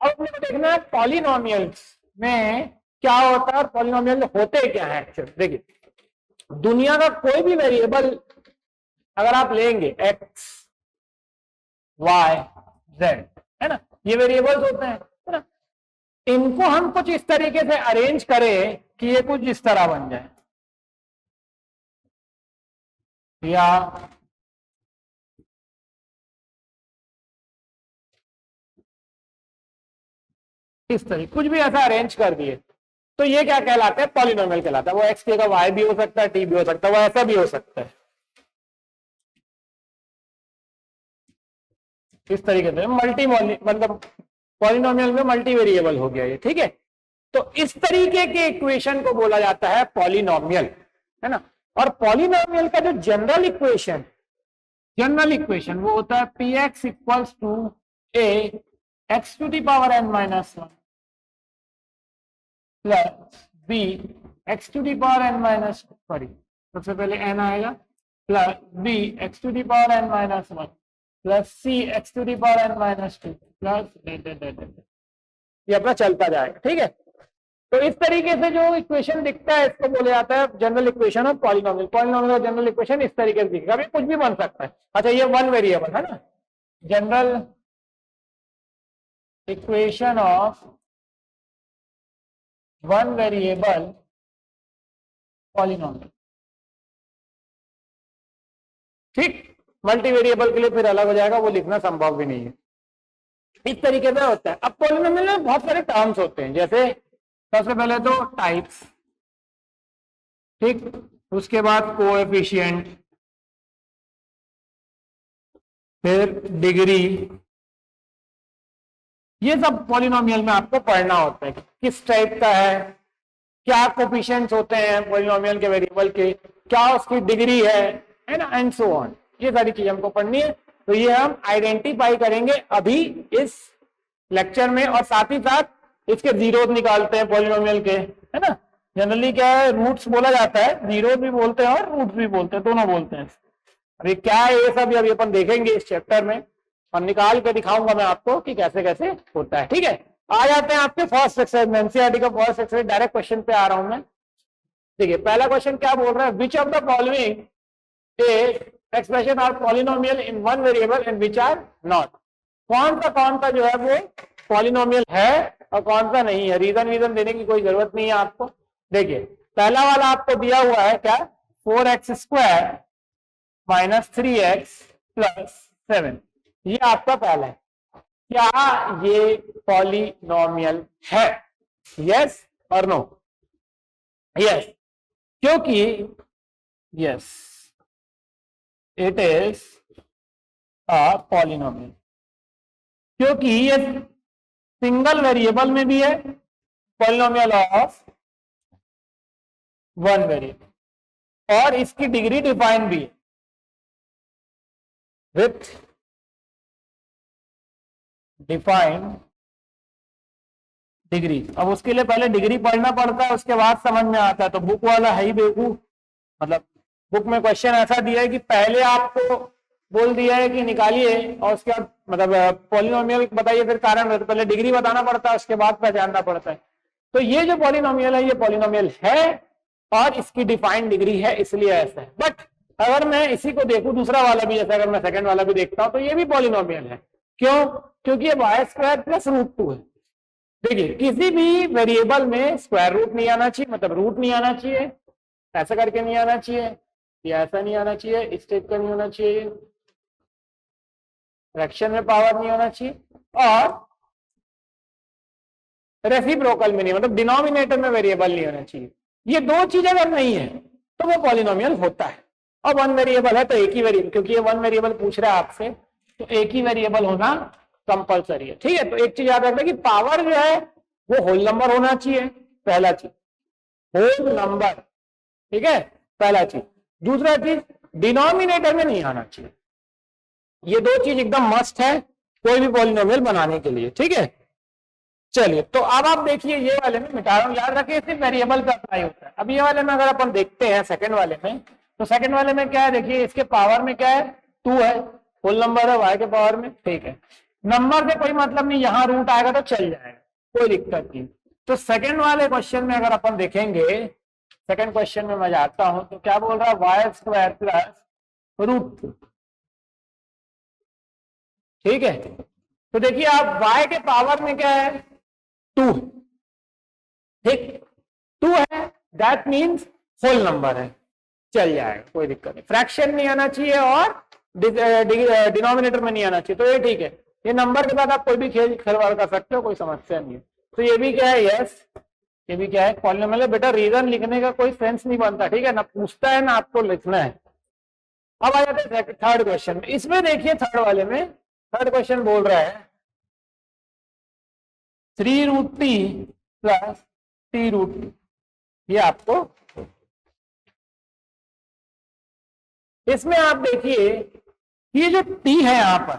अब अपने को देखना है पॉलिनोमियल्स में क्या होता है और पॉलिनोमियल होते क्या है एक्चुअली। देखिए दुनिया का कोई भी वेरिएबल अगर आप लेंगे एक्स वाई जेड, है ना, ये वेरिएबल्स होते हैं, है ना, इनको हम कुछ इस तरीके से अरेंज करें कि ये कुछ इस तरह बन जाए, या इस तरीके कुछ भी ऐसा अरेंज कर दिए, तो ये क्या कहलाता है, पॉलिनोमियल कहलाता है। वो एक्स की जगह वाई भी हो सकता है, टी भी हो सकता है, वो ऐसा भी हो सकता है। इस तरीके से मल्टी मतलब पॉलिनोमियल में मल्टी वेरिएबल हो गया ये, ठीक है। तो इस तरीके के इक्वेशन को बोला जाता है पॉलिनोमियल, है ना। और पॉलिनोमियल का जो जनरल इक्वेशन वो होता है P x equals to a x to the power n minus one plus b x to the power n minus, sorry सबसे पहले एन आएगा, plus b x to the power n minus one plus c x to the power n minus two plus ये अपना चलता जाएगा, ठीक है। तो इस तरीके से जो इक्वेशन दिखता है इसको बोला जाता है general equation of polynomial. Polynomial का जनरल इक्वेशन इस तरीके से दिखेगा, अभी कुछ भी बन सकता है। अच्छा ये वन वेरिएबल है ना, general equation of one variable polynomial, ठीक। मल्टी वेरिएबल के लिए फिर अलग हो जाएगा, वो लिखना संभव भी नहीं है। इस तरीके से होता है। अब पॉलिनोमियल में बहुत सारे टर्म्स होते हैं, जैसे सबसे पहले तो टाइप्स, ठीक, उसके बाद कोएफिशिएंट, फिर डिग्री, ये सब पॉलिनोमियल में आपको पढ़ना होता है, किस टाइप का है, क्या कोएफिशिएंट्स होते हैं पॉलिनोमियल के वेरिएबल के, क्या उसकी डिग्री है ना, एंड सो ऑन। ये सारी चीजें हमको पढ़नी है। तो ये हम आइडेंटिफाई करेंगे अभी इस लेक्चर में, और साथ ही साथ इसके जीरोस निकालते हैं पॉलिनोमियल के, है ना। जनरली क्या है, रूट्स बोला जाता है, जीरो भी बोलते हैं और रूट्स भी बोलते हैं, दोनों बोलते हैं। अभी क्या है ये सब अभी अपन देखेंगे इस चैप्टर में, और निकाल के दिखाऊंगा मैं आपको कि कैसे कैसे होता है, ठीक है। आ जाते हैं आपके फर्स्ट एक्सरसाइज में, एनसीईआरटी का फर्स्ट एक्सरसाइज, डायरेक्ट क्वेश्चन पे आ रहा हूं मैं। देखिए पहला क्वेश्चन क्या बोल रहा है, which of the following is expression are polynomial in one variable and which are not. कौन सा जो है वो पॉलिनोमियल है और कौन सा नहीं है। रीजन देने की कोई जरूरत नहीं है आपको। देखिए पहला वाला आपको दिया हुआ है क्या, 4x² माइनस 3x प्लस 7, ये आपका पहला है। क्या ये पॉलिनोमियल है, यस और नो। यस, क्योंकि yes it is a polynomial, क्योंकि ये सिंगल वेरिएबल में भी है, पॉलिनोमियल ऑफ वन वेरिएबल, और इसकी डिग्री डिफाइन भी है विथ डिफाइंड डिग्री। अब उसके लिए पहले डिग्री पढ़ना पड़ता है, उसके बाद समझ में आता है। तो बुक वाला है ही बेवकूफ, मतलब बुक में क्वेश्चन ऐसा दिया है कि पहले आपको बोल दिया है कि निकालिए और उसके बाद मतलब पॉलिनोमियल बताइए, फिर कारण, तो पहले डिग्री बताना पड़ता है, उसके बाद पहचानना पड़ता है। तो ये जो पॉलिनोमियल है ये पॉलिनोमियल है और इसकी डिफाइंड डिग्री है, इसलिए ऐसा है। बट अगर मैं इसी को देखूं दूसरा वाला भी, जैसे अगर मैं सेकंड वाला भी देखता हूं तो ये भी पॉलिनोमियल है। क्यों, क्योंकि ये y² प्लस √2 है। देखिए किसी भी वेरिएबल में स्क्वायर रूट नहीं आना चाहिए, मतलब रूट नहीं आना चाहिए, ऐसा करके नहीं आना चाहिए, या ऐसा नहीं आना चाहिए, इस टाइप का नहीं होना चाहिए, फ्रैक्शन में पावर नहीं होना चाहिए, और रेसिप्रोकल में नहीं, मतलब डिनोमिनेटर में वेरिएबल नहीं होना चाहिए। ये दो चीजें अगर नहीं है तो वो पॉलिनोमियल होता है। और वन वेरिएबल है तो एक ही वेरिएबल, क्योंकि ये वन वेरिएबल पूछ रहा है आपसे, तो एक ही वेरिएबल होना कंपलसरी है, ठीक है। तो एक चीज याद रखना कि पावर जो है वो होल नंबर होना चाहिए, पहला चीज होल नंबर, ठीक है, पहला चीज। दूसरा चीज डिनोमिनेटर में नहीं आना चाहिए। ये दो चीज एकदम मस्ट है कोई भी पॉलिनोमियल बनाने के लिए, ठीक है। चलिए तो अब आप देखिए ये वाले में मिटा रहा हूं, याद रखिए सिर्फ वेरिएबल पे अप्लाई होता है। अब ये वाले में अगर अपन देखते हैं सेकंड वाले में, तो सेकंड वाले में क्या है, देखिए इसके पावर में क्या है 2 है, होल नंबर है y के पावर में, ठीक है। नंबर से कोई मतलब नहीं, यहां रूट आएगा तो चल जाएगा, कोई दिक्कत नहीं। तो सेकंड वाले क्वेश्चन में अगर अपन देखेंगे, सेकंड क्वेश्चन में मैं जाता हूं तो क्या बोल रहा है, वाई स्क्वायर प्लस रूट 2। ठीक है, तो देखिए आप y के पावर में क्या है, 2, ठीक, 2 है, दैट मीन्स होल नंबर है, चल जाएगा, कोई दिक्कत नहीं। फ्रैक्शन नहीं आना चाहिए और डिनोमिनेटर में नहीं आना चाहिए, तो ये ठीक है। ये नंबर के बाद आप कोई भी खिलवाड़ कर सकते हो, कोई समस्या नहीं है। तो ये भी क्या है, यस, ये भी क्या है, पॉलिनोमियल है। बेटा रीजन लिखने का कोई सेंस नहीं बनता, ठीक है ना, पूछता है ना आपको लिखना है। अब आ जाते हैं थर्ड क्वेश्चन में। इसमें देखिए थर्ड वाले में, थर्ड क्वेश्चन बोल रहा है 3√t प्लस t√t। ये आपको, इसमें आप देखिए ये जो t है यहां पर,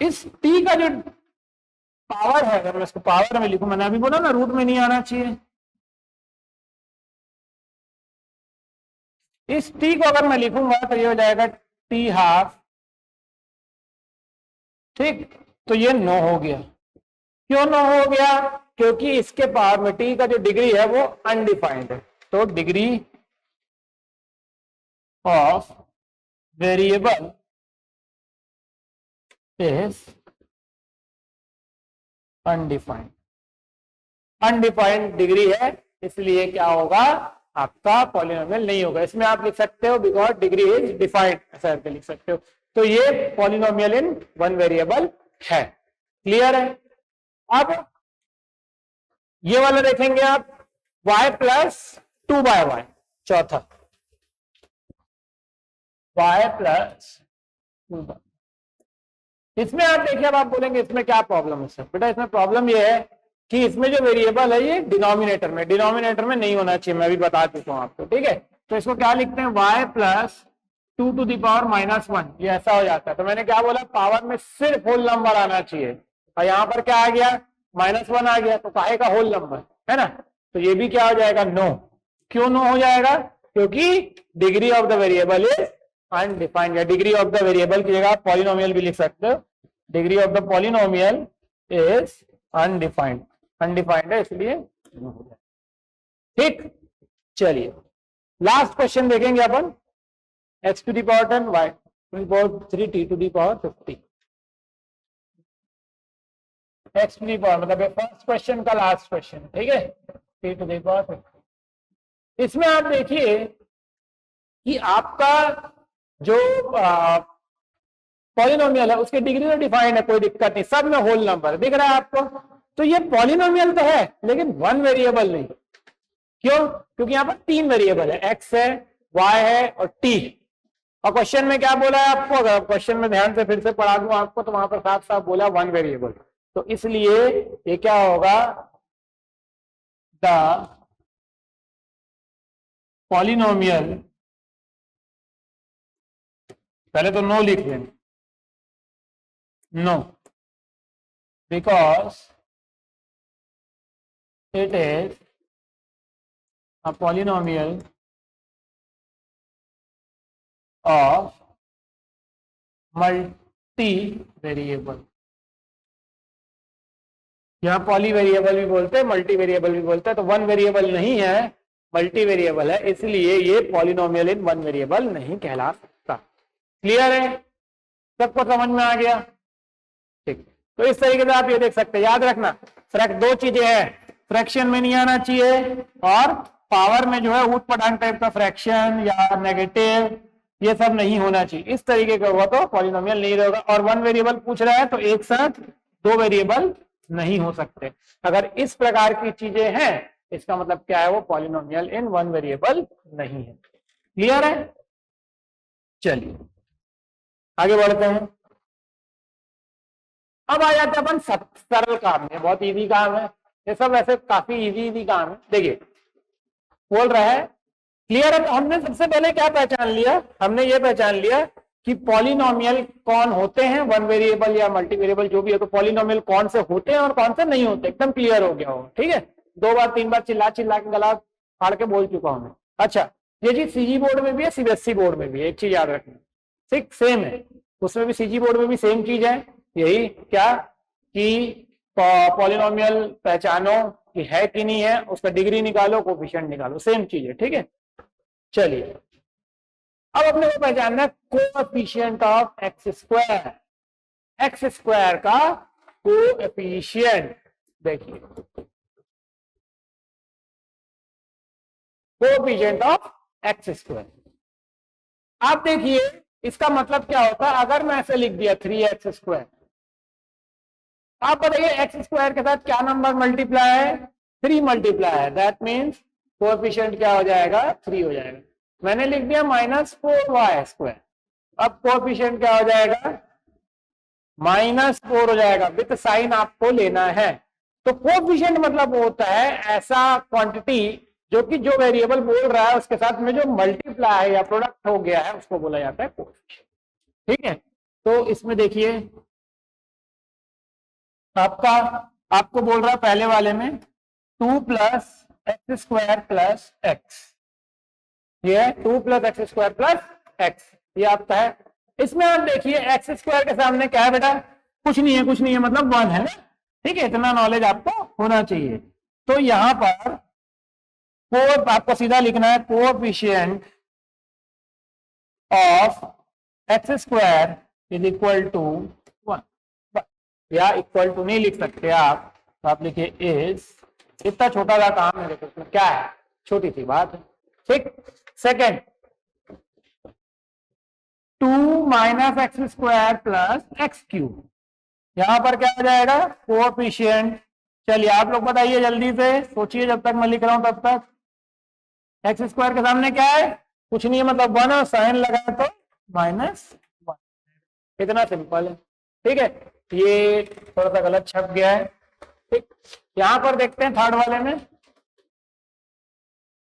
इस t का जो पावर है, अगर मैं इसको पावर में लिखूं, मैंने अभी बोला ना रूट में नहीं आना चाहिए, इस t को अगर मैं लिखूंगा तो ये हो जाएगा t½ ठीक। तो ये 9 हो गया। क्यों 9 हो गया, क्योंकि इसके पावर में t का जो डिग्री है वो अनडिफाइंड है। तो degree of variable is undefined, undefined degree है, इसलिए क्या होगा, आपका पॉलिनोमियल नहीं होगा। इसमें आप लिख सकते हो बिकॉज डिग्री इज डिफाइंड, ऐसा करके लिख सकते हो। तो ये पॉलिनोमियल इन वन वेरिएबल है। क्लियर है। अब ये वाला देखेंगे आप, y प्लस 2/y, चौथा y प्लस 2/, इसमें आप देखिए, अब आप बोलेंगे इसमें क्या प्रॉब्लम है सर। बेटा इसमें प्रॉब्लम ये है कि इसमें जो वेरिएबल है ये डिनोमिनेटर में नहीं होना चाहिए, मैं भी बता चुका हूं आपको, ठीक है। तो इसको क्या लिखते हैं, y प्लस 2⁻⁻1, ये ऐसा हो जाता है। तो मैंने क्या बोला, पावर में सिर्फ होल नंबर आना चाहिए, और यहां पर क्या आ गया, -1 आ गया, तो काहे का होल नंबर है ना। तो ये भी क्या हो जाएगा, 9। क्यों 9 हो जाएगा, क्योंकि degree of the variable is undefined, या डिग्री ऑफ द वेरिएबल की जगह पॉलिनोमियल भी लिख सकते हो, degree of the polynomial is undefined, undefined है इसलिए। ठीक, चलिए लास्ट क्वेश्चन देखेंगे अपन, x⁻10 y⁻3 t⁻50, x⁻, मतलब फर्स्ट क्वेश्चन का लास्ट क्वेश्चन, ठीक है, t⁻50। इसमें आप देखिए कि आपका जो पॉलिनोमियल है उसकी डिग्री तो डिफाइंड है, कोई दिक्कत नहीं, सब में होल नंबर दिख रहा है आपको। तो ये पॉलिनोमियल तो है लेकिन वन वेरिएबल नहीं। क्यों, क्योंकि यहाँ पर 3 वेरिएबल है, x है, y है और t। और क्वेश्चन में क्या बोला है आपको, अगर क्वेश्चन में ध्यान से फिर से पढ़ा दूं आपको, तो वहां पर साफ साफ बोला 1 वेरिएबल। तो इसलिए ये क्या होगा, द पॉलिनोमियल, पहले तो नो लिख दें, no, because it is a polynomial of multi variable. यहां पॉली वेरिएबल भी बोलते हैं, मल्टी वेरिएबल भी बोलते हैं। तो 1 वेरिएबल नहीं है, मल्टी वेरिएबल है, इसलिए ये पॉलिनोमियल इन 1 वेरिएबल नहीं कहला सकता। क्लियर है, सबको समझ में आ गया। ठीक, तो इस तरीके से आप ये देख सकते हैं, याद रखना दो चीजें हैं, फ्रैक्शन में नहीं आना चाहिए और पावर में जो है ऊट पटांग टाइप का फ्रैक्शन या नेगेटिव, ये सब नहीं होना चाहिए। इस तरीके का हुआ तो पॉलिनोमियल नहीं रहेगा। और 1 वेरिएबल पूछ रहा है तो एक साथ 2 वेरिएबल नहीं हो सकते। अगर इस प्रकार की चीजें हैं, इसका मतलब क्या है, वो पॉलिनोमियल इन 1 वेरिएबल नहीं है। क्लियर है, चलिए आगे बढ़ते हैं। अब आ जाते हैं अपन सरल काम में, बहुत इजी काम है ये सब, वैसे काफी इजी काम है। देखिए बोल रहा है, क्लियर है। तो हमने सबसे पहले क्या पहचान लिया, हमने ये पहचान लिया कि पॉलिनोमियल कौन होते हैं, 1 वेरिएबल या मल्टी वेरिएबल जो भी है, तो पॉलिनोमियल कौन से होते हैं और कौन से नहीं होते, एकदम क्लियर हो गया हो। ठीक है, 2 बार 3 बार चिल्ला चिल्ला के गला फाड़ के बोल चुका हूं मैं। अच्छा, ये चीज सीजी बोर्ड में भी है, सीबीएसई बोर्ड में भी है, एक चीज याद रखना, ठीक सेम है, उसमें भी सीजी बोर्ड में भी सेम चीज है, यही क्या कि पॉलिनोमियल पहचानो कि है कि नहीं है, उसका डिग्री निकालो, कोफिशिएंट निकालो, सेम चीज है। ठीक है, चलिए अब अपने को पहचानना है coefficient of x square, x square का कोएफिशिएंट। देखिए कोएफिशिएंट ऑफ एक्स स्क्वायर, आप देखिए इसका मतलब क्या होता है। अगर मैं ऐसे लिख दिया 3x स्क्वायर, आप बताइए एक्स स्क्वायर के साथ क्या नंबर मल्टीप्लाई है, 3 मल्टीप्लाई है, दैट मीन्स कोएफिशिएंट क्या हो जाएगा, 3 हो जाएगा। मैंने लिख दिया -4y स्क्वायर, अब कोएफिशिएंट क्या हो जाएगा, -4 हो जाएगा, विद साइन आपको लेना है। तो कोएफिशिएंट मतलब होता है ऐसा क्वांटिटी जो कि जो वेरिएबल बोल रहा है उसके साथ में जो मल्टीप्लाई है या प्रोडक्ट हो गया है उसको बोला जाता है कोएफिशिएंट। ठीक है, तो इसमें देखिए आपको बोल रहा है पहले वाले में 2 + x स्क्वायर प्लस एक्स, ये 2 + x स्क्वायर प्लस एक्स, ये आपका है। इसमें आप देखिए एक्स स्क्वायर के सामने क्या है बेटा, कुछ नहीं है, कुछ नहीं है मतलब 1 है ना। ठीक है, इतना नॉलेज आपको होना चाहिए। तो यहां पर आपको सीधा लिखना है coefficient of x square is equal to 1, या इक्वल टू नहीं लिख सकते आप, तो आप लिखिए इज, इतना छोटा सा काम है, देखो इसमें क्या है, छोटी सी बात है। ठीक, second 2 - x square plus x cube, यहां पर क्या हो जाएगा कोएफिशिएंट। चलिए आप लोग बताइए जल्दी से, सोचिए जब तक मैं लिख रहा हूं तब तक। एक्स स्क्वायर के सामने क्या है, कुछ नहीं है मतलब 1, और साइन लगा तो -1, इतना सिंपल है। ठीक है, ये थोड़ा सा गलत छप गया है। ठीक, यहां पर देखते हैं थर्ड वाले में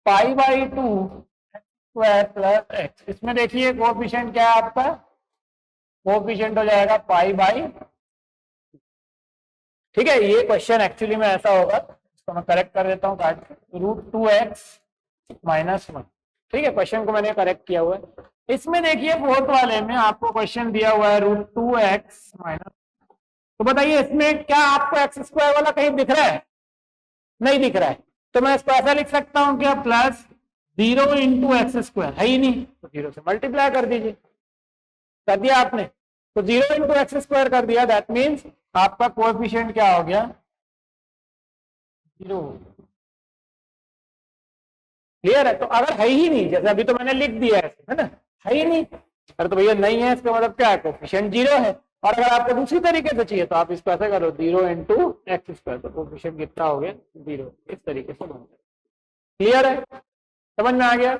π/2 x स्क्वायर प्लस एक्स, इसमें देखिए कोएफिशिएंट क्या है आपका, कोएफिशिएंट हो जाएगा π/, ठीक है। ये क्वेश्चन एक्चुअली में ऐसा होगा, इसको मैं करेक्ट कर देता हूँ काट के, √2x - 1। ठीक है, क्वेश्चन को मैंने करेक्ट किया हुआ है। इसमें देखिए फोर्थ वाले में आपको क्वेश्चन दिया हुआ है √2x - तो बताइए इसमें क्या आपको एक्स स्क्वायर वाला कहीं दिख रहा है, नहीं दिख रहा है, तो मैं इसको ऐसा लिख सकता हूं क्या, प्लस 0 × एक्स स्क्वायर, है ही नहीं तो 0 से मल्टीप्लाई कर दीजिए, कर दिया आपने, तो 0 × एक्स स्क्वायर कर दिया, दैट मीन्स आपका कोएफिशिएंट क्या हो गया, 0। क्लियर है, तो अगर है ही नहीं, जैसे अभी तो मैंने लिख दिया है ना, है ही नहीं, अरे तो भैया नहीं है, इसका मतलब क्या है, कोएफिशिएंट 0 है। और अगर आपको दूसरी तरीके से चाहिए तो आप इसको ऐसे करो 0 × एक्स स्क्वायर, तो कोएफिशिएंट कितना हो गया, 0, इस तरीके से बनता है। क्लियर है, समझ में आ गया।